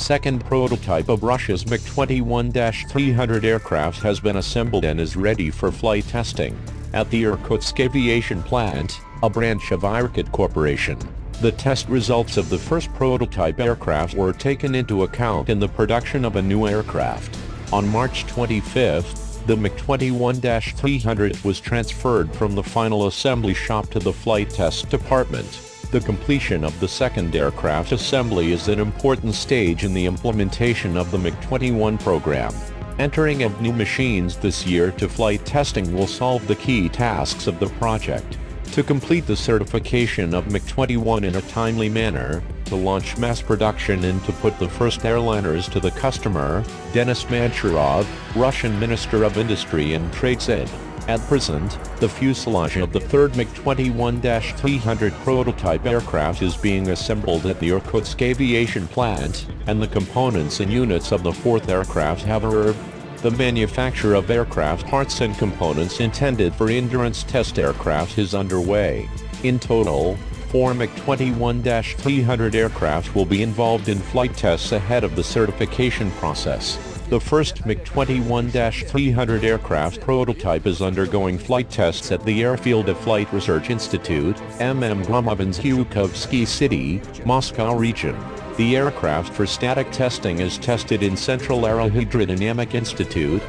second prototype of Russia's MiG-21-300 aircraft has been assembled and is ready for flight testing at the Irkutsk Aviation Plant, a branch of Irkut Corporation. The test results of the first prototype aircraft were taken into account in the production of a new aircraft. On March 25, the MiG-21-300 was transferred from the final assembly shop to the flight test department. The completion of the second aircraft assembly is an important stage in the implementation of the MiG-21 program. Entering of new machines this year to flight testing will solve the key tasks of the project. To complete the certification of MiG-21 in a timely manner, to launch mass production and to put the first airliners to the customer, Denis Manchurov, Russian Minister of Industry and Trade said. At present, the fuselage of the third MiG-21-300 prototype aircraft is being assembled at the Irkutsk Aviation Plant, and the components and units of the fourth aircraft have arrived. The manufacture of aircraft parts and components intended for endurance test aircraft is underway. In total, 4 MiG-21-300 aircraft will be involved in flight tests ahead of the certification process. The first MiG-21-300 aircraft prototype is undergoing flight tests at the Airfield of Flight Research Institute, Gromobinsk-Yukovsky City, Moscow region. The aircraft for static testing is tested in Central Aerohydrodynamic Institute.